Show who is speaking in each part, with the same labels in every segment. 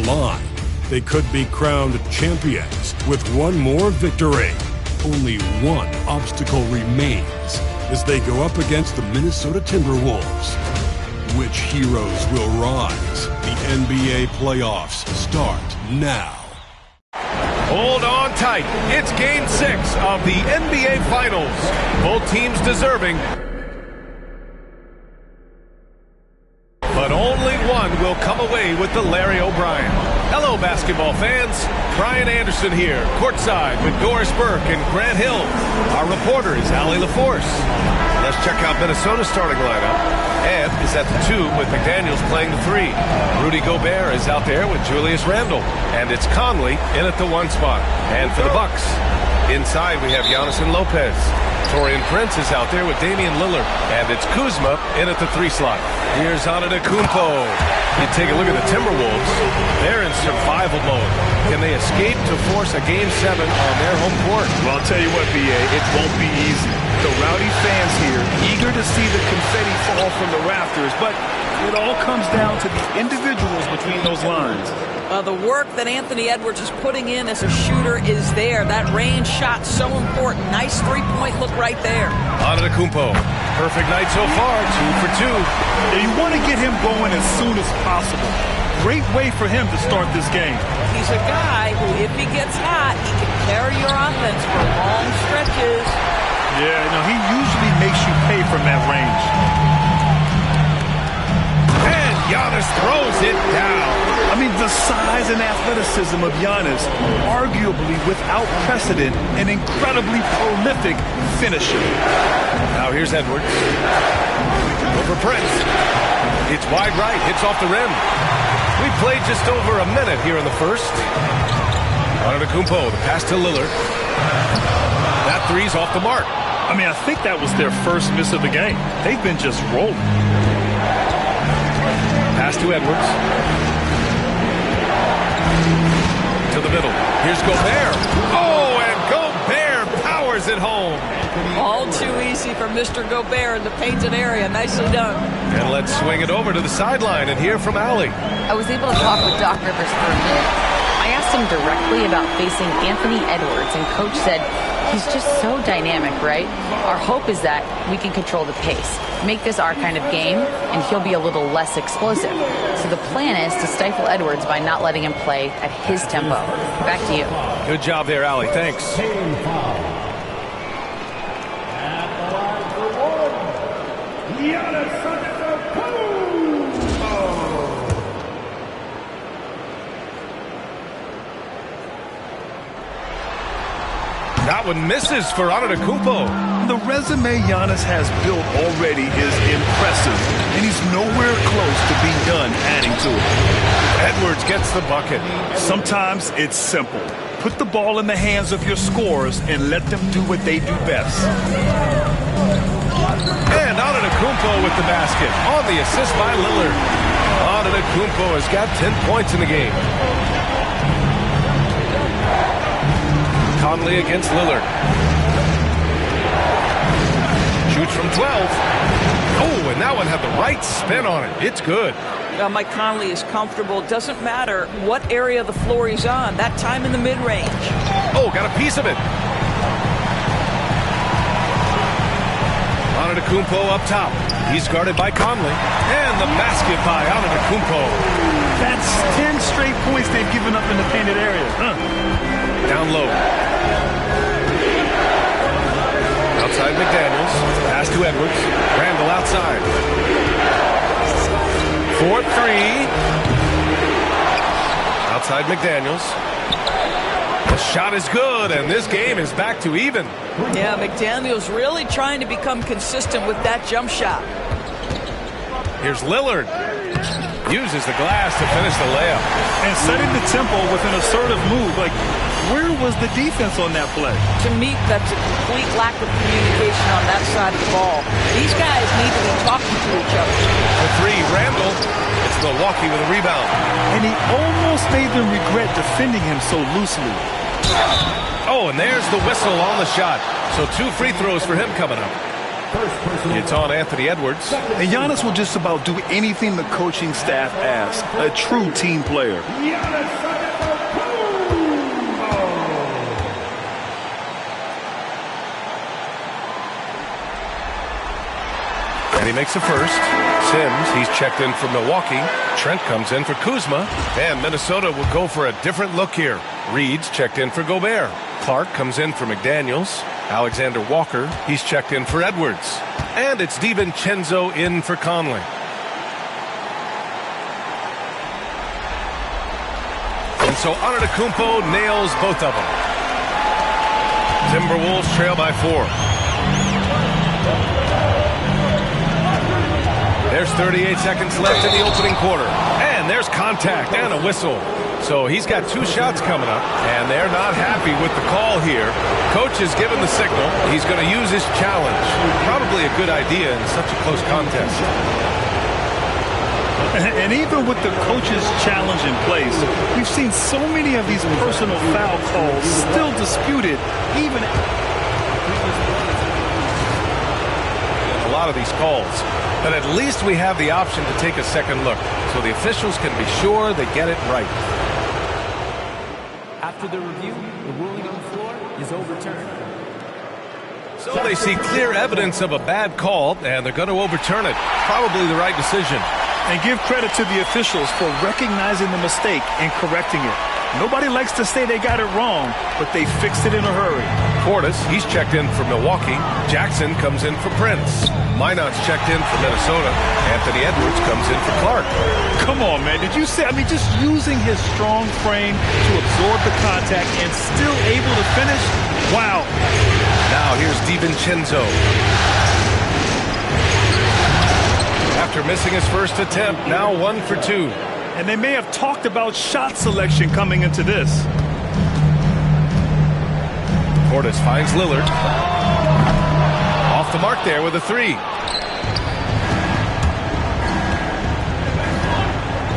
Speaker 1: line. They could be crowned champions with one more victory. Only one obstacle remains as they go up against the Minnesota Timberwolves. Which heroes will rise? The NBA playoffs start now.
Speaker 2: Hold on tight. It's Game 6 of the NBA Finals. Both teams deserving, but only one will come away with the Larry O'Brien. Hello, basketball fans. Brian Anderson here, courtside with Doris Burke and Grant Hill. Our reporter is Allie LaForce. Let's check out Minnesota's starting lineup. Ed is at the 2 with McDaniels playing the 3. Rudy Gobert is out there with Julius Randle. And it's Conley in at the 1 spot. And for the Bucks, inside we have Giannis and Lopez. Taurean Prince is out there with Damian Lillard. And it's Kuzma in at the 3 slot. Here's Antetokounmpo. You take a look at the Timberwolves. They're in survival mode. Can they escape to force a Game 7 on their home court?
Speaker 3: Well, I'll tell you what, B.A., it won't be easy. The rowdy fans here, eager to see the confetti fall from the rafters, but it all comes down to the individuals between those lines.
Speaker 4: The work that Anthony Edwards is putting in as a shooter is there. That range shot so important. Nice three-point look right there.
Speaker 2: Antetokounmpo. Perfect night so far, 2 for 2.
Speaker 3: Yeah, you want to get him going as soon as possible. Great way for him to start this game.
Speaker 4: He's a guy who, if he gets hot, he can carry your offense for long stretches.
Speaker 3: Yeah, no, he usually makes you pay from that range.
Speaker 2: And Giannis throws it down.
Speaker 3: I mean, the size and athleticism of Giannis, arguably without precedent, an incredibly prolific finisher.
Speaker 2: Now here's Edwards. Over Prince. It's wide right, hits off the rim. We played just over a minute here in the first. Antetokounmpo, the pass to Lillard. That three's off the mark.
Speaker 3: I mean, I think that was their first miss of the game. They've been just rolling.
Speaker 2: Pass to Edwards. To the middle. Here's Gobert. Oh, and Gobert powers it home.
Speaker 4: All too easy for Mr. Gobert in the painted area. Nicely done.
Speaker 2: And let's swing it over to the sideline and hear from Allie.
Speaker 5: I was able to talk with Doc Rivers for a minute. I asked him directly about facing Anthony Edwards, and Coach said he's just so dynamic, right? Our hope is that we can control the pace, make this our kind of game, and he'll be a little less explosive. So the plan is to stifle Edwards by not letting him play at his tempo. Back to you.
Speaker 2: Good job there, Allie. Thanks. That one misses for Antetokounmpo.
Speaker 3: The resume Giannis has built already is impressive, and he's nowhere close to being done adding to it.
Speaker 2: Edwards gets the bucket.
Speaker 3: Sometimes it's simple. Put the ball in the hands of your scorers and let them do what they do best.
Speaker 2: And Antetokounmpo with the basket on the assist by Lillard. Antetokounmpo has got 10 points in the game. Conley against Lillard. Shoots from 12. Oh, and that one had the right spin on it. It's good.
Speaker 4: Mike Conley is comfortable. Doesn't matter what area of the floor he's on. That time in the mid-range.
Speaker 2: Oh, got a piece of it. Antetokounmpo up top. He's guarded by Conley. And the basket by Antetokounmpo.
Speaker 3: That's 10 straight points they've given up in the painted area.
Speaker 2: Down low. Outside McDaniels. Pass to Edwards. Randle outside. 4-3. Outside McDaniels. The shot is good, and this game is back to even.
Speaker 4: Yeah, McDaniels really trying to become consistent with that jump shot.
Speaker 2: Here's Lillard. Uses the glass to finish the layup.
Speaker 3: And setting the tempo with an assertive move. Like, where was the defense on that play?
Speaker 4: To me, that's a complete lack of communication on that side of the ball. These guys need to be talking to each other.
Speaker 2: The three, Randle. It's Milwaukee with a rebound.
Speaker 3: And he almost made them regret defending him so loosely.
Speaker 2: Oh, and there's the whistle on the shot. So 2 free throws for him coming up. It's on Anthony Edwards.
Speaker 3: And Giannis will just about do anything the coaching staff asks. A true team player.
Speaker 2: And he makes the first. Sims, he's checked in for Milwaukee. Trent comes in for Kuzma. And Minnesota will go for a different look here. Reed's checked in for Gobert. Clark comes in for McDaniels. Alexander Walker, he's checked in for Edwards. And it's DiVincenzo in for Conley. And so Antetokounmpo nails both of them. Timberwolves trail by 4. There's 38 seconds left in the opening quarter. And there's contact and a whistle. So he's got 2 shots coming up, and they're not happy with the call here. Coach has given the signal. He's going to use his challenge. Probably a good idea in such a close contest.
Speaker 3: And even with the coach's challenge in place, we've seen so many of these personal foul calls still disputed, even
Speaker 2: a lot of these calls. But at least we have the option to take a second look, so the officials can be sure they get it right.
Speaker 6: After the review, the ruling on the floor is overturned.
Speaker 2: So they see clear evidence of a bad call, and they're going to overturn it. Probably the right decision.
Speaker 3: and give credit to the officials for recognizing the mistake and correcting it. Nobody likes to say they got it wrong, but they fixed it in a hurry.
Speaker 2: Portis, he's checked in for Milwaukee. Jackson comes in for Prince. Minot's checked in for Minnesota. Anthony Edwards comes in for Clark.
Speaker 3: Come on, man. Did you see? I mean, just using his strong frame to absorb the contact and still able to finish? Wow.
Speaker 2: Now here's DiVincenzo. After missing his first attempt, now 1 for 2.
Speaker 3: And they may have talked about shot selection coming into this.
Speaker 2: Portis finds Lillard. Off the mark there with a 3.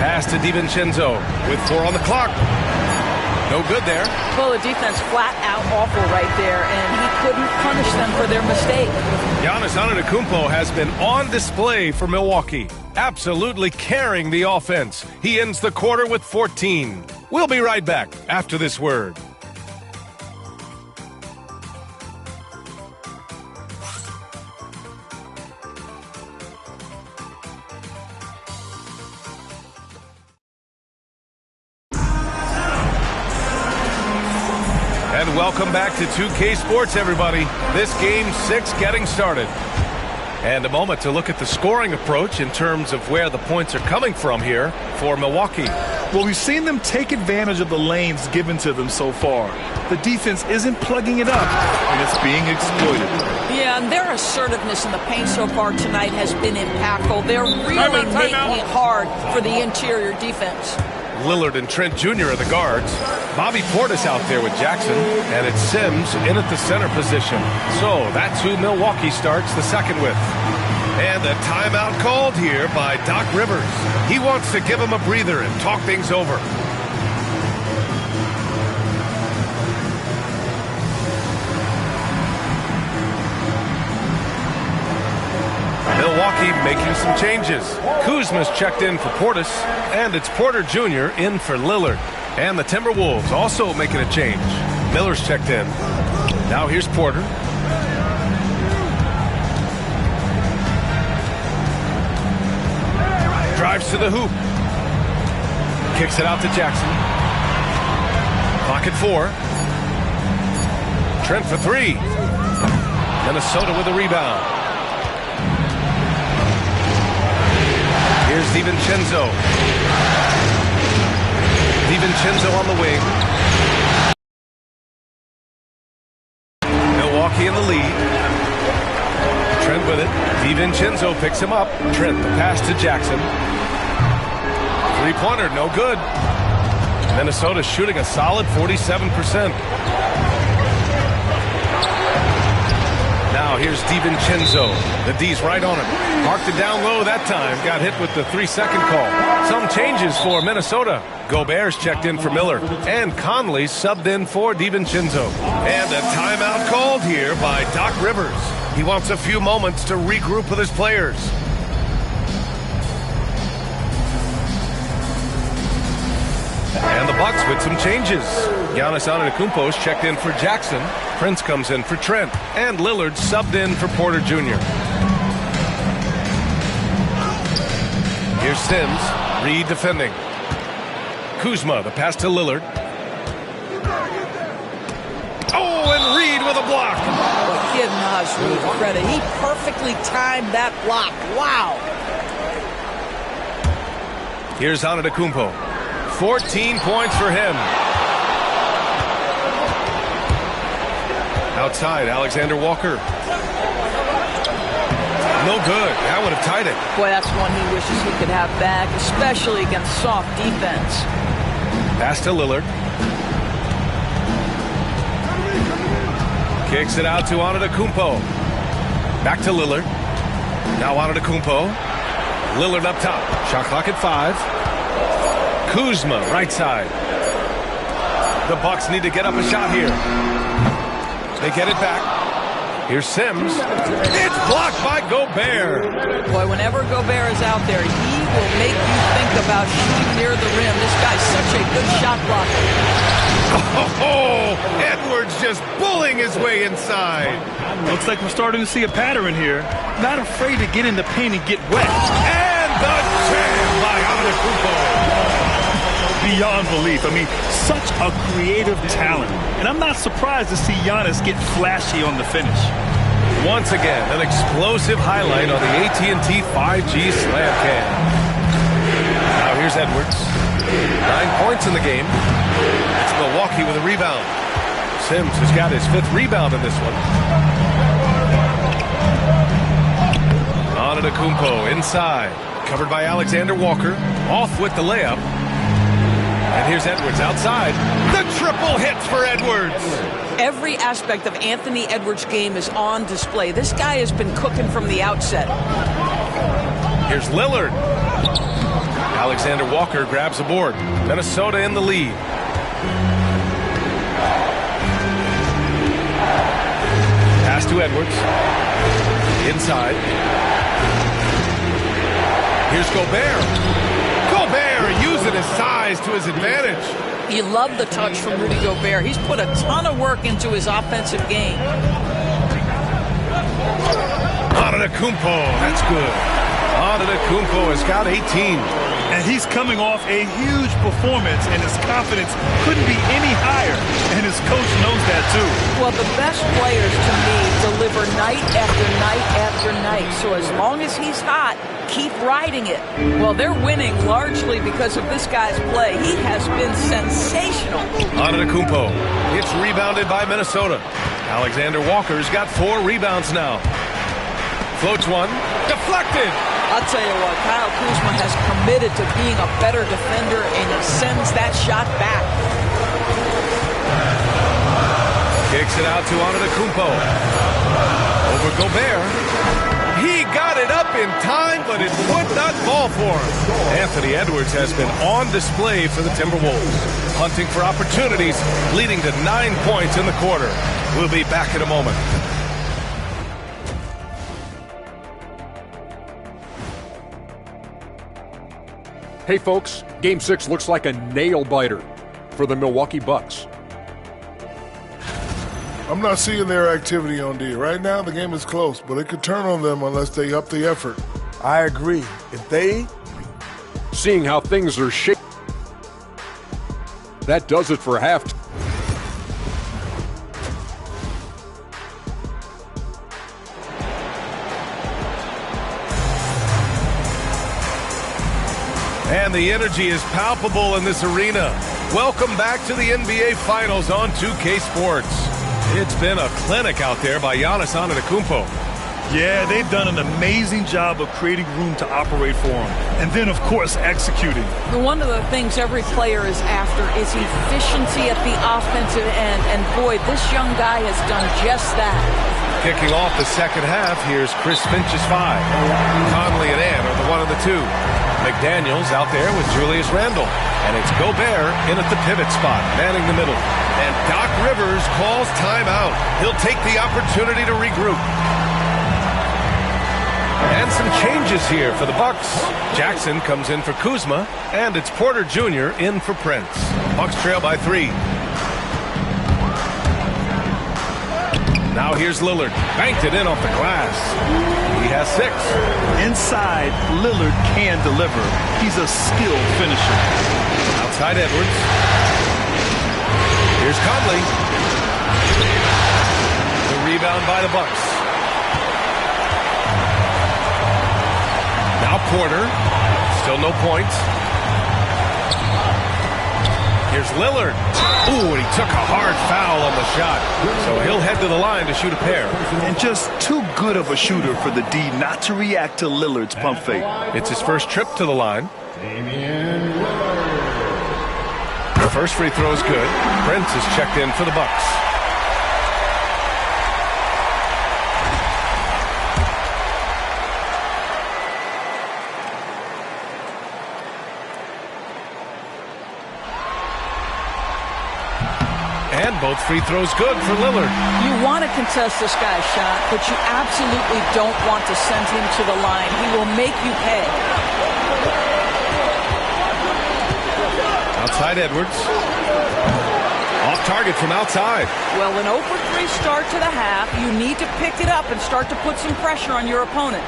Speaker 2: Pass to DiVincenzo with 4 on the clock. No good there.
Speaker 4: Well, the defense flat out awful right there, and he couldn't punish them for their mistake.
Speaker 2: Giannis Antetokounmpo has been on display for Milwaukee, absolutely carrying the offense. He ends the quarter with 14. We'll be right back after this word. And welcome back to 2K Sports, everybody. This Game 6 getting started. And a moment to look at the scoring approach in terms of where the points are coming from here for Milwaukee.
Speaker 3: Well, we've seen them take advantage of the lanes given to them so far. The defense isn't plugging it up, and it's being exploited.
Speaker 4: Yeah, and their assertiveness in the paint so far tonight has been impactful. They're really making it hard for the interior defense.
Speaker 2: Lillard and Trent Jr. are the guards. Bobby Portis out there with Jackson. And it's Sims in at the center position. So that's who Milwaukee starts the second with. And a timeout called here by Doc Rivers. He wants to give him a breather and talk things over. Milwaukee making some changes. Kuzma's checked in for Portis, and it's Porter Jr. in for Lillard. And the Timberwolves also making a change. Miller's checked in. Now here's Porter. Drives to the hoop. Kicks it out to Jackson. Clock at 4. Trent for 3. Minnesota with a rebound. Here's DiVincenzo. DiVincenzo on the wing. Milwaukee in the lead. Trent with it. DiVincenzo picks him up. Trent, the pass to Jackson. Three-pointer, no good. Minnesota shooting a solid 47%. Now here's DiVincenzo. The D's right on him. Marked it down low that time. Got hit with the 3-second call. Some changes for Minnesota. Gobert's checked in for Miller. And Conley subbed in for DiVincenzo. And a timeout called here by Doc Rivers. He wants a few moments to regroup with his players. And the Bucks with some changes. Giannis Antetokounmpo's checked in for Jackson. Prince comes in for Trent. And Lillard subbed in for Porter Jr. Here's Sims, Reed defending. Kuzma, the pass to Lillard. Oh, and Reed with a block.
Speaker 4: But give Naz Reed credit. He perfectly timed that block. Wow.
Speaker 2: Here's Antetokounmpo. 14 points for him. Outside, Alexander Walker. No good. That would have tied it.
Speaker 4: Boy, that's one he wishes he could have back, especially against soft defense.
Speaker 2: Pass to Lillard. Kicks it out to Antetokounmpo. Back to Lillard. Now Antetokounmpo. Lillard up top. Shot clock at 5. Kuzma, right side. The Bucks need to get up a shot here. They get it back. Here's Sims. It's blocked by Gobert.
Speaker 4: Boy, whenever Gobert is out there, he will make you think about shooting near the rim. This guy's such a good shot blocker.
Speaker 2: Oh, Edwards just bullying his way inside.
Speaker 3: Looks like we're starting to see a pattern here. Not afraid to get in the paint and get wet.
Speaker 2: And the jam by Antetokounmpo.
Speaker 3: Beyond belief. I mean, such a creative talent. And I'm not surprised to see Giannis get flashy on the finish.
Speaker 2: Once again, an explosive highlight on the AT&T 5G Slam Cam. Now here's Edwards. 9 points in the game. It's Milwaukee with a rebound. Sims has got his 5th rebound in this one. Antetokounmpo inside. Covered by Alexander Walker. Off with the layup. And here's Edwards outside. The triple hits for Edwards.
Speaker 4: Every aspect of Anthony Edwards' game is on display. This guy has been cooking from the outset.
Speaker 2: Here's Lillard. Alexander Walker grabs a board. Minnesota in the lead. Pass to Edwards. Inside. Here's Gobert. Gobert using his size to his advantage.
Speaker 4: You love the touch from Rudy Gobert. He's put a ton of work into his offensive game.
Speaker 2: Antetokounmpo, that's good. Antetokounmpo has got 18.
Speaker 3: And he's coming off a huge performance, and his confidence couldn't be any higher. And his coach knows that, too.
Speaker 4: Well, the best players, to me, deliver night after night after night. So as long as he's hot, keep riding it. Well, they're winning largely because of this guy's play. He has been sensational.
Speaker 2: Antetokounmpo. It's rebounded by Minnesota. Alexander Walker's got 4 rebounds now. Floats one. Deflected.
Speaker 4: I'll tell you what, Kyle Kuzma has committed to being a better defender, and he sends that shot back.
Speaker 2: Kicks it out to Antetokounmpo. Over Gobert. He got it up in time, but it would not fall for him. Anthony Edwards has been on display for the Timberwolves, hunting for opportunities, leading to 9 points in the quarter. We'll be back in a moment.
Speaker 7: Hey folks, Game 6 looks like a nail-biter for the Milwaukee Bucks.
Speaker 8: I'm not seeing their activity on D. Right now, the game is close, but it could turn on them unless they up the effort.
Speaker 9: I agree. If they...
Speaker 7: Seeing how things are shaping, that does it for halftime.
Speaker 2: And the energy is palpable in this arena. Welcome back to the NBA Finals on 2K Sports. It's been a clinic out there by Giannis Antetokounmpo.
Speaker 3: Yeah, they've done an amazing job of creating room to operate for him. And then, of course, executing.
Speaker 4: One of the things every player is after is efficiency at the offensive end. And boy, this young guy has done just that.
Speaker 2: Kicking off the second half, here's Chris Finch's 5. Conley and Ann are the 1 and the 2. McDaniels out there with Julius Randle. And it's Gobert in at the pivot spot, manning the middle. And Doc Rivers calls timeout. He'll take the opportunity to regroup. And some changes here for the Bucks. Jackson comes in for Kuzma, and it's Porter Jr. in for Prince. Bucks trail by 3. Now here's Lillard. Banked it in off the glass. He has 6.
Speaker 3: Inside, Lillard can deliver. He's a skilled finisher.
Speaker 2: Outside Edwards. Here's Conley. The rebound by the Bucks. Now Porter. Still no points. Here's Lillard. Ooh, and he took a hard foul on the shot. So he'll head to the line to shoot a pair.
Speaker 3: And just too good of a shooter for the D not to react to Lillard's pump fake.
Speaker 2: It's his first trip to the line. The first free throw is good. Prince is checked in for the Bucks. And both free throws good for Lillard.
Speaker 4: You want to contest this guy's shot, but you absolutely don't want to send him to the line. He will make you pay.
Speaker 2: Outside Edwards. Off target from outside.
Speaker 4: Well, an 0 for 3 start to the half. You need to pick it up and start to put some pressure on your opponent.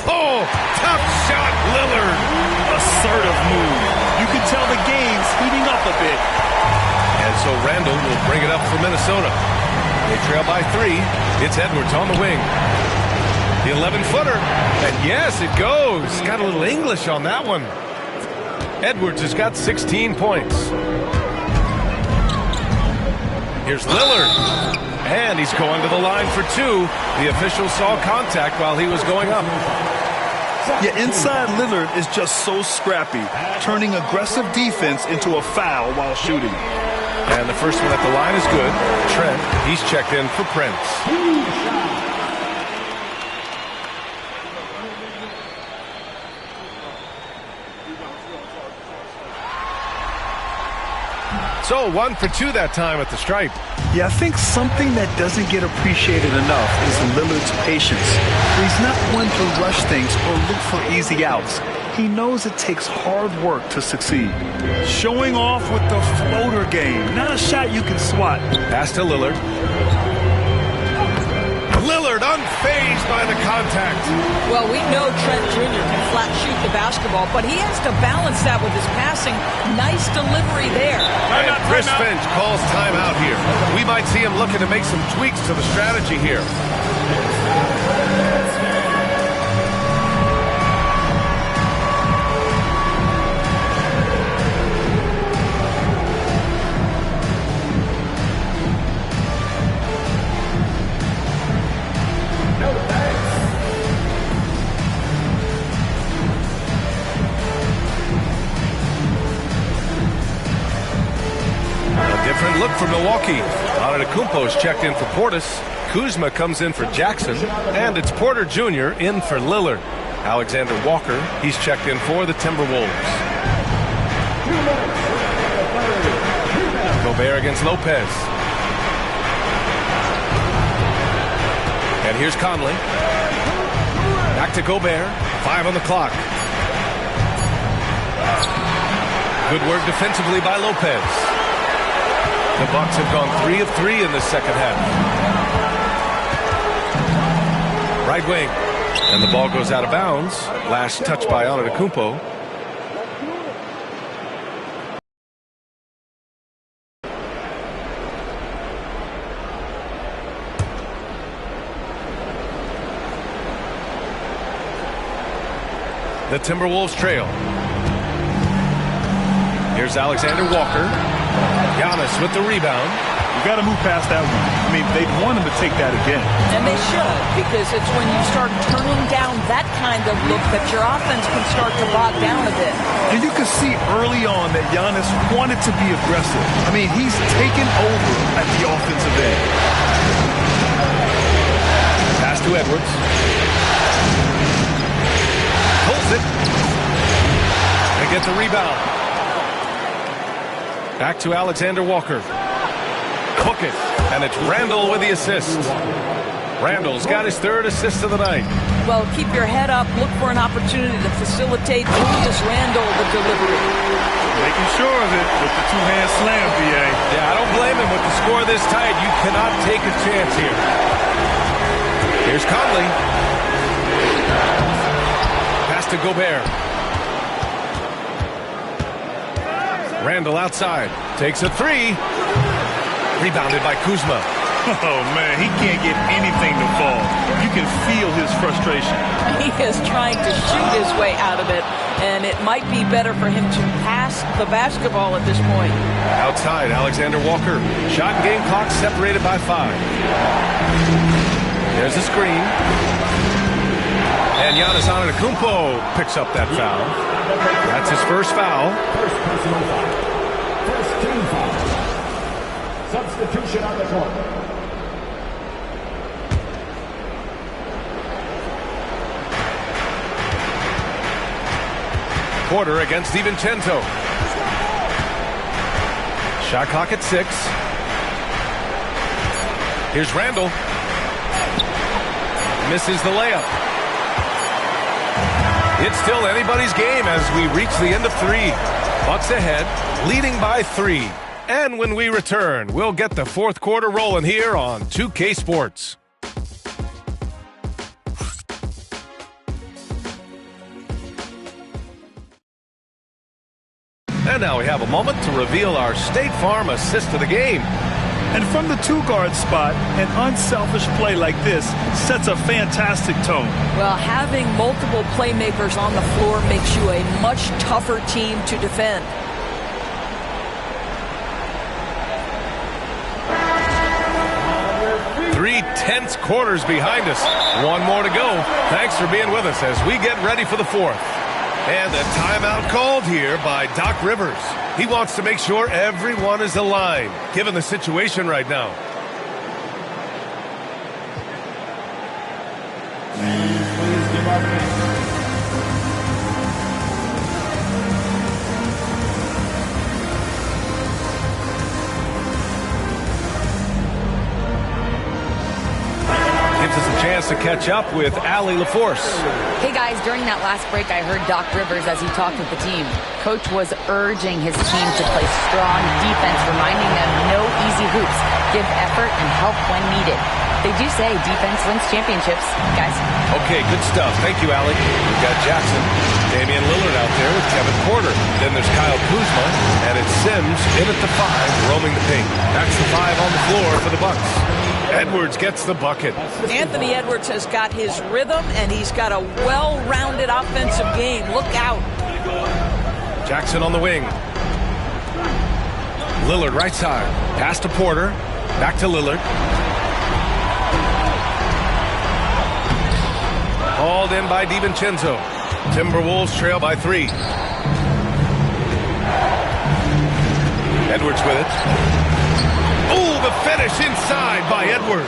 Speaker 2: Oh, tough shot, Lillard.
Speaker 3: Assertive move. You can tell the game's heating up a bit.
Speaker 2: And so Randall will bring it up for Minnesota. They trail by 3. It's Edwards on the wing. The 11-footer. And yes, it goes. Got a little English on that one. Edwards has got 16 points. Here's Lillard. And he's going to the line for 2. The official saw contact while he was going up.
Speaker 3: Yeah, inside Lillard is just so scrappy, turning aggressive defense into a foul while shooting.
Speaker 2: And the first one at the line is good. Trent, he's checked in for Prince. So 1 for 2 that time at the stripe.
Speaker 3: Yeah, I think something that doesn't get appreciated enough is Lillard's patience. He's not one to rush things or look for easy outs. He knows it takes hard work to succeed. Showing off with the floater game. Not a shot you can swat.
Speaker 2: Pass to Lillard. Lillard unfazed by the contact.
Speaker 4: Well, we know Trent Jr. can flat shoot the basketball, but he has to balance that with his passing. Nice delivery there.
Speaker 2: And Chris Finch calls timeout here. We might see him looking to make some tweaks to the strategy here. Different look for Milwaukee. Antetokounmpo's checked in for Portis. Kuzma comes in for Jackson. And it's Porter Jr. in for Lillard. Alexander Walker, he's checked in for the Timberwolves. Gobert against Lopez. And here's Conley. Back to Gobert. 5 on the clock. Good work defensively by Lopez. The Bucks have gone 3 of 3 in the second half. Right wing. And the ball goes out of bounds. Last touch by Antetokounmpo. The Timberwolves trail. Here's Alexander Walker. Giannis with the rebound.
Speaker 3: You got to move past that one. I mean, they'd want him to take that again.
Speaker 4: And they should, because it's when you start turning down that kind of look that your offense can start to bog down a bit.
Speaker 3: And you can see early on that Giannis wanted to be aggressive. I mean, he's taken over at the offensive end.
Speaker 2: Pass to Edwards. Pulls it. They get the rebound. Back to Alexander Walker. Cook it. And it's Randall with the assist. Randall's got his third assist of the night.
Speaker 4: Well, keep your head up. Look for an opportunity to facilitate Julius Randle the delivery.
Speaker 10: Making sure of it with the two-hand slam, B.A.
Speaker 2: Yeah, I don't blame him. With the score this tight, you cannot take a chance here. Here's Conley. Pass to Gobert. Randall outside. Takes a three. Rebounded by Kuzma.
Speaker 10: Oh, man, he can't get anything to fall. You can feel his frustration.
Speaker 4: He is trying to shoot his way out of it, and it might be better for him to pass the basketball at this point.
Speaker 2: Outside, Alexander Walker. Shot and game clock separated by 5. There's a screen. And Giannis Antetokounmpo picks up that foul. That's his first foul.
Speaker 11: First personal foul. First team foul. Substitution on the court.
Speaker 2: Porter against DiVincenzo. Shot clock at 6. Here's Randall. Misses the layup. It's still anybody's game as we reach the end of 3. Bucks ahead, leading by 3. And when we return, we'll get the fourth quarter rolling here on 2K Sports. And now we have a moment to reveal our State Farm assist of the game.
Speaker 10: And from the two-guard spot, an unselfish play like this sets a fantastic tone.
Speaker 4: Well, having multiple playmakers on the floor makes you a much tougher team to defend.
Speaker 2: Three tense quarters behind us. One more to go. Thanks for being with us as we get ready for the fourth. And a timeout called here by Doc Rivers. He wants to make sure everyone is aligned, given the situation right now.
Speaker 11: Please give our fans.
Speaker 2: Gives us a chance to catch up with Allie LaForce.
Speaker 5: Hey guys, during that last break, I heard Doc Rivers as he talked with the team. Coach was urging his team to play strong defense, reminding them no easy hoops, give effort and help when needed. They do say defense wins championships, guys.
Speaker 2: Okay, good stuff. Thank you, Allie. We've got Jackson, Damian Lillard out there with Kevin Porter. Then there's Kyle Kuzma, and it's Sims in at the 5, roaming the paint. That's the 5 on the floor for the Bucks. Edwards gets the bucket.
Speaker 4: Anthony Edwards has got his rhythm, and he's got a well-rounded offensive game. Look out.
Speaker 2: Jackson on the wing. Lillard right side. Pass to Porter. Back to Lillard. Hauled in by DiVincenzo. Timberwolves trail by 3. Edwards with it. Oh, the finish inside by Edwards.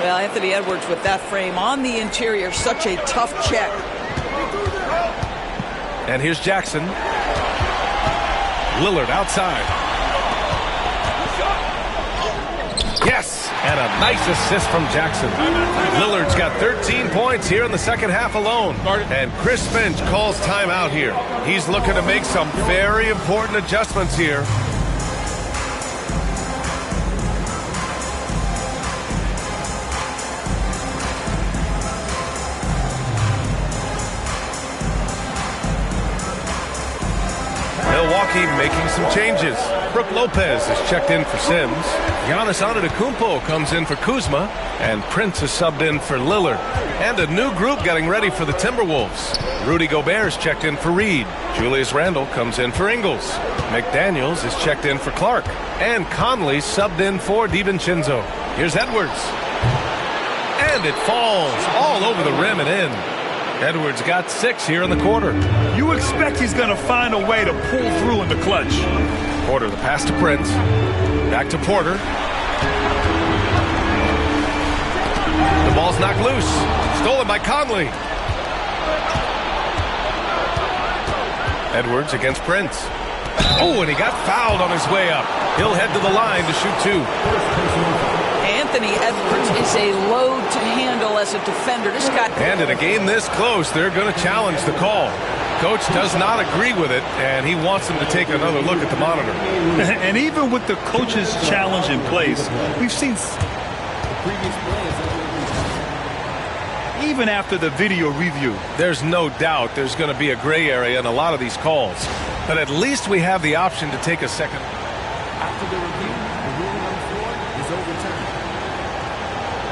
Speaker 4: Well, Anthony Edwards with that frame on the interior, such a tough check.
Speaker 2: And here's Jackson. Lillard outside. Yes, and a nice assist from Jackson. Lillard's got 13 points here in the second half alone. And Chris Finch calls timeout here. He's looking to make some very important adjustments here. Milwaukee making some changes. Brook Lopez is checked in for Sims. Giannis Antetokounmpo comes in for Kuzma. And Prince is subbed in for Lillard. And a new group getting ready for the Timberwolves. Rudy Gobert is checked in for Reed. Julius Randle comes in for Ingles. McDaniels is checked in for Clark. And Conley subbed in for DiVincenzo. Here's Edwards. And it falls all over the rim and in. Edwards got 6 here in the quarter.
Speaker 10: You expect he's going to find a way to pull through in the clutch.
Speaker 2: Porter, the pass to Prince. Back to Porter. The ball's knocked loose. Stolen by Conley. Edwards against Prince. Oh, and he got fouled on his way up. He'll head to the line to shoot 2.
Speaker 4: Anthony Edwards is a load to handle as a defender. This guy.
Speaker 2: And in a game this close, they're going to challenge the call. Coach does not agree with it, and he wants them to take another look at the monitor.
Speaker 10: And even with the coach's challenge in place, we've seen even after the video review.
Speaker 2: There's no doubt there's going to be a gray area in a lot of these calls, but at least we have the option to take a second.
Speaker 6: After the review, the ruling on the floor is overturned.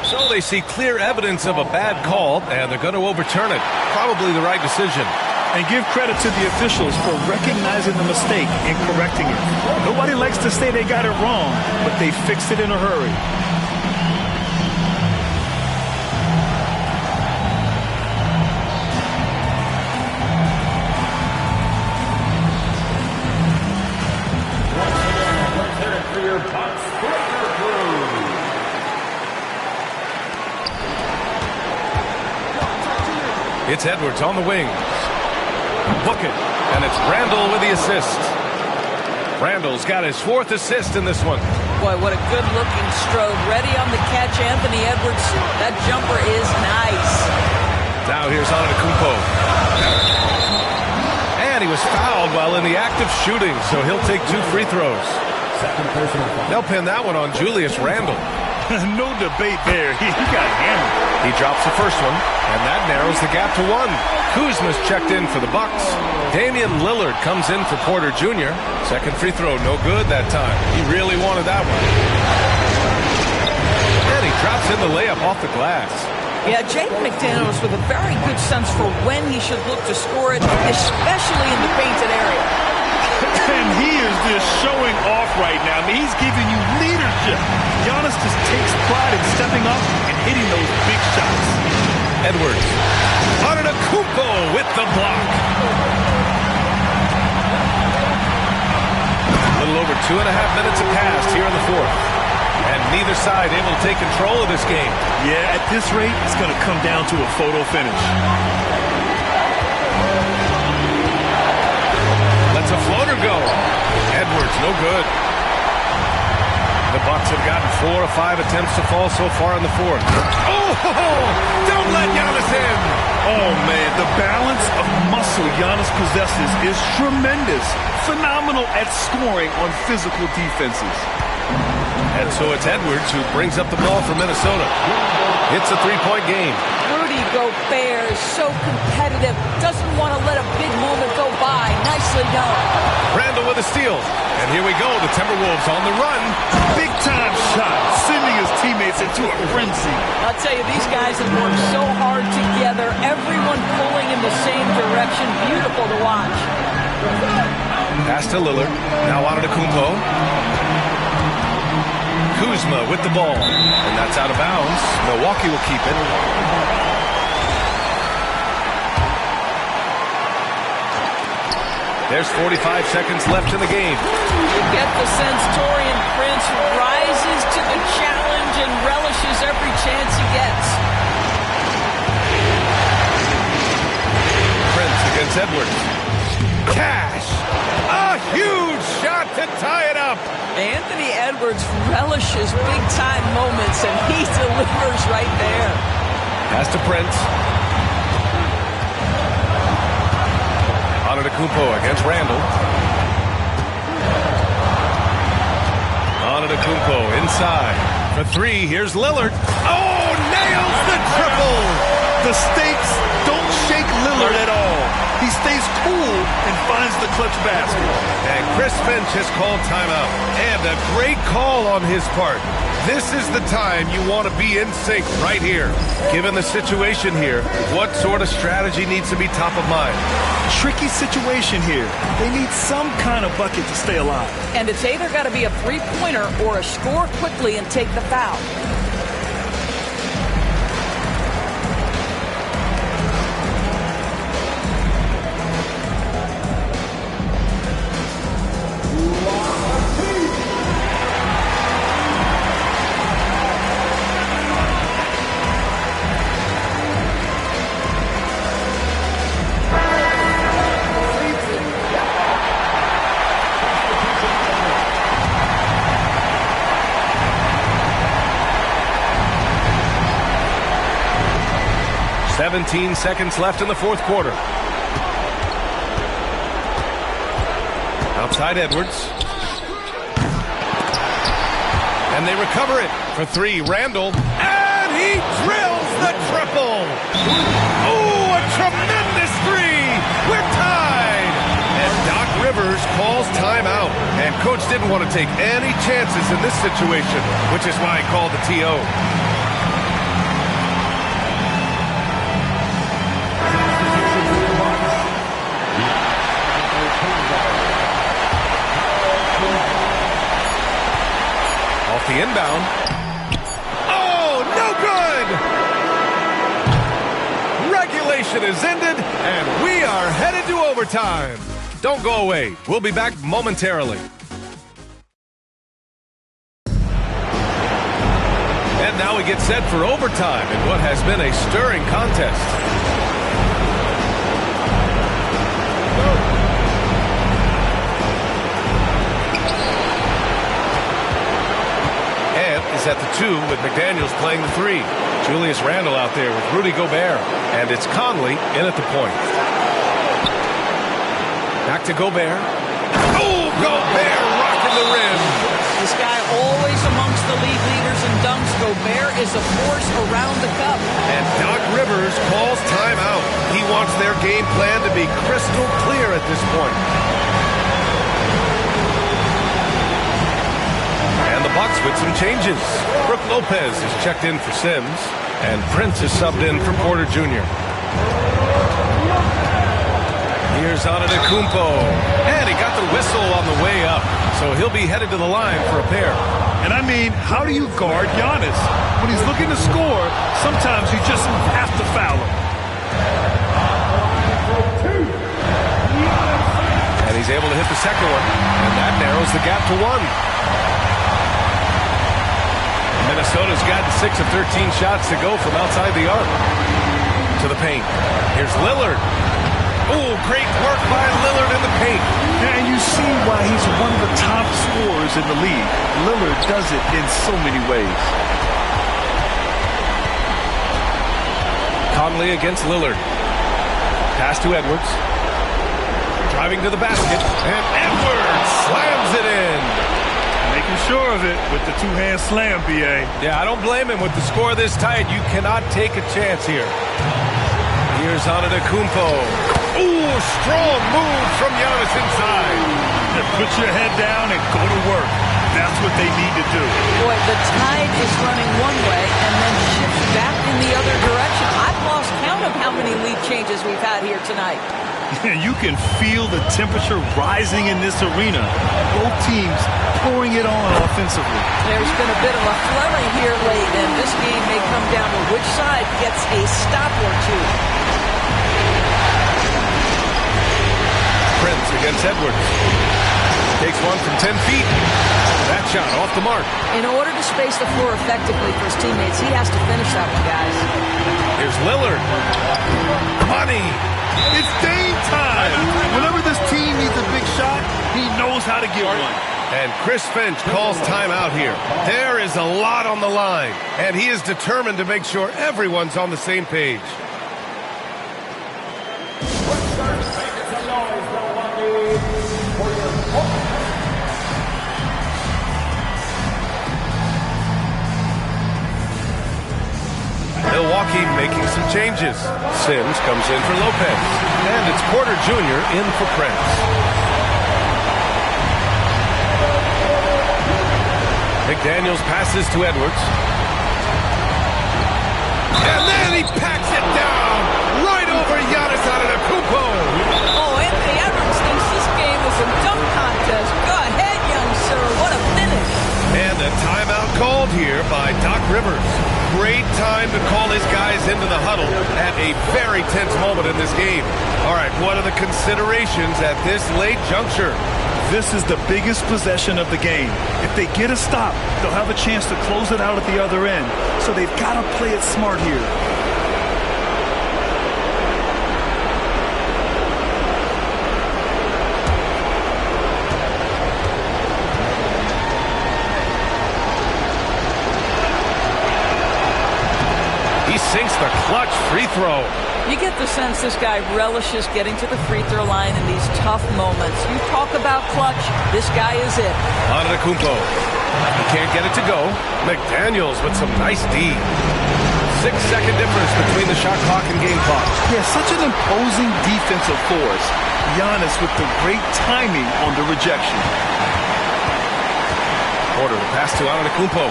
Speaker 2: So they see clear evidence of a bad call, and they're going to overturn it. Probably the right decision.
Speaker 10: And give credit to the officials for recognizing the mistake and correcting it. Nobody likes to say they got it wrong, but they fixed it in a hurry.
Speaker 2: It's Edwards on the wings. Book it. And it's Randall with the assist. Randall's got his 4th assist in this one.
Speaker 4: Boy, what a good-looking stroke. Ready on the catch, Anthony Edwards. That jumper is nice.
Speaker 2: Now here's Antetokounmpo. And he was fouled while in the act of shooting, so he'll take 2 free throws. They'll pin that one on Julius Randle.
Speaker 10: No debate there. He got hammered.
Speaker 2: He drops the first one, and that narrows the gap to 1. Kuzma's checked in for the Bucks. Damian Lillard comes in for Porter Jr. Second free throw, no good that time. He really wanted that one. And he drops in the layup off the glass.
Speaker 4: Yeah, Jaden McDaniels with a very good sense for when he should look to score it, especially in the painted area.
Speaker 10: And he is just showing off right now. I mean, he's giving you leadership. Giannis just takes pride in stepping up and hitting those big shots.
Speaker 2: Edwards. Antetokounmpo with the block. A little over 2.5 minutes have passed here in the 4th. And neither side able to take control of this game.
Speaker 10: Yeah, at this rate, it's going to come down to a photo finish.
Speaker 2: Lets a floater go. Edwards, no good. The Bucks have gotten 4 or 5 attempts to fall so far in the 4th. Oh, don't let Giannis in.
Speaker 10: Oh, man, the balance of muscle Giannis possesses is tremendous. Phenomenal at scoring on physical defenses.
Speaker 2: And so it's Edwards who brings up the ball for Minnesota. It's a 3-point game.
Speaker 4: Rudy Gobert is so competitive. Doesn't want to let a big moment go by. Nicely done.
Speaker 2: Randall with a steal. And here we go. The Timberwolves on the run.
Speaker 10: Big time shot. Sending his teammates into a frenzy.
Speaker 4: I'll tell you, these guys have worked so hard together. Everyone pulling in the same direction. Beautiful to watch.
Speaker 2: Pass to Lillard. Now Antetokounmpo. Kuzma with the ball. And that's out of bounds. Milwaukee will keep it. There's 45 seconds left in the game.
Speaker 4: You get the sense Taurean Prince rises to the challenge and relishes every chance he gets.
Speaker 2: Prince against Edwards. Cash! A huge shot to tie it up.
Speaker 4: Anthony Edwards relishes big-time moments, and he delivers right there.
Speaker 2: Pass to Prince. Antetokounmpo against Randall. Antetokounmpo inside. For 3, here's Lillard. Oh, nails the triple!
Speaker 10: The stakes don't shake Lillard at all. He stays cool and finds the clutch basket.
Speaker 2: And Chris Finch has called timeout. And a great call on his part. This is the time you want to be in sync right here. Given the situation here, what sort of strategy needs to be top of mind?
Speaker 10: Tricky situation here. They need some kind of bucket to stay alive.
Speaker 4: And it's either got to be a three-pointer or a score quickly and take the foul.
Speaker 2: 17 seconds left in the fourth quarter. Outside Edwards. And they recover it for three. Randall. And he drills the triple. Oh, a tremendous three. We're tied. And Doc Rivers calls timeout. And coach didn't want to take any chances in this situation, which is why he called the TO. Off the inbound. Oh, no good! Regulation is ended, and we are headed to overtime. Don't go away. We'll be back momentarily. And now we get set for overtime in what has been a stirring contest. Is at the 2 with McDaniels playing the 3. Julius Randle out there with Rudy Gobert. And it's Conley in at the point. Back to Gobert. Oh, Gobert rocking the rim.
Speaker 4: This guy always amongst the league leaders in dunks. Gobert is a force around the cup.
Speaker 2: And Doc Rivers calls timeout. He wants their game plan to be crystal clear at this point. And the Bucks with some changes. Brook Lopez is checked in for Sims, and Prince is subbed in for Porter Jr. Here's Antetokounmpo, and he got the whistle on the way up, so he'll be headed to the line for a pair.
Speaker 10: And I mean, how do you guard Giannis? When he's looking to score, sometimes you just have to foul him.
Speaker 2: And he's able to hit the second one, and that narrows the gap to 1. Minnesota's gotten 6 of 13 shots to go from outside the arc. To the paint. Here's Lillard. Oh, great work by Lillard in the paint.
Speaker 10: And you see why he's one of the top scorers in the league. Lillard does it in so many ways.
Speaker 2: Conley against Lillard. Pass to Edwards. Driving to the basket. And Edwards slams it in.
Speaker 10: Making sure of it with the two-hand slam, B.A.
Speaker 2: Yeah, I don't blame him. With the score this tight, you cannot take a chance here. Here's Antetokounmpo. Ooh, strong move from Giannis inside.
Speaker 10: Put your head down and go to work. That's what they need to do.
Speaker 4: Boy, the tide is running one way and then shifts back in the other direction. I've lost count of how many lead changes we've had here tonight.
Speaker 10: You can feel the temperature rising in this arena. Both teams pouring it on offensively.
Speaker 4: There's been a bit of a flurry here late, and this game may come down to which side gets a stop or two.
Speaker 2: Prince against Edwards. Takes one from 10 feet. That shot off the mark.
Speaker 4: In order to space the floor effectively for his teammates, he has to finish that one, guys.
Speaker 2: Here's Lillard. Money.
Speaker 10: It's game time. Whenever this team needs a big shot, he knows how to get one.
Speaker 2: And Chris Finch calls timeout here. There is a lot on the line, and he is determined to make sure everyone's on the same page. Milwaukee making some changes. Sims comes in for Lopez. And it's Porter Jr. in for Prince. McDaniels passes to Edwards. And then he packs it down right over Giannis Antetokounmpo.
Speaker 4: Oh, Anthony Edwards thinks this game is a dunk contest. Go ahead, young sir. What a finish.
Speaker 2: And a timeout called here by Doc Rivers. Great time to call his guys into the huddle at a very tense moment in this game. All right, what are the considerations at this late juncture?
Speaker 10: This is the biggest possession of the game. If they get a stop, they'll have a chance to close it out at the other end. So they've got to play it smart here.
Speaker 2: sinks the clutch free throw.
Speaker 4: You get the sense this guy relishes getting to the free throw line in these tough moments. You talk about clutch, this guy is it.
Speaker 2: Antetokounmpo. He can't get it to go. McDaniels with some nice D. 6-second difference between the shot clock and game clock.
Speaker 10: Yeah, such an imposing defensive force. Giannis with the great timing on the rejection.
Speaker 2: Order to pass to Antetokounmpo.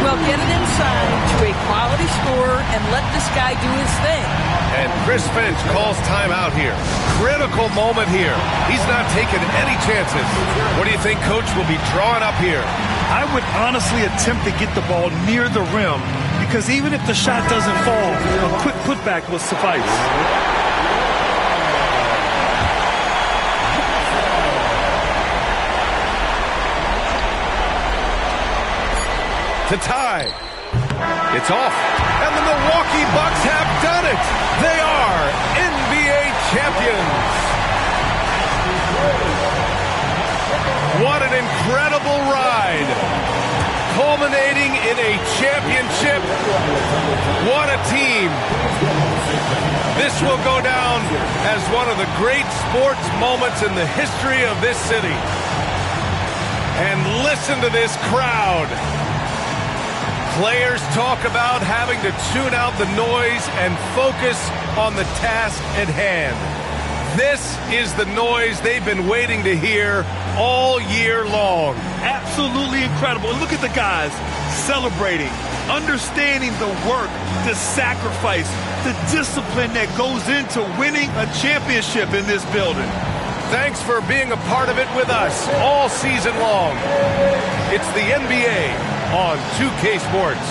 Speaker 4: Well, get it inside to a quality scorer and let this guy do his thing.
Speaker 2: And Chris Finch calls timeout here. Critical moment here. He's not taking any chances. What do you think Coach will be drawing up here?
Speaker 10: I would honestly attempt to get the ball near the rim because even if the shot doesn't fall, a quick putback will suffice.
Speaker 2: To tie. It's off. And the Milwaukee Bucks have done it. They are NBA champions. What an incredible ride. Culminating in a championship. What a team. This will go down as one of the great sports moments in the history of this city. And listen to this crowd. Players talk about having to tune out the noise and focus on the task at hand. This is the noise they've been waiting to hear all year long.
Speaker 10: Absolutely incredible. Look at the guys celebrating, understanding the work, the sacrifice, the discipline that goes into winning a championship in this building.
Speaker 2: Thanks for being a part of it with us all season long. It's the NBA on 2K Sports.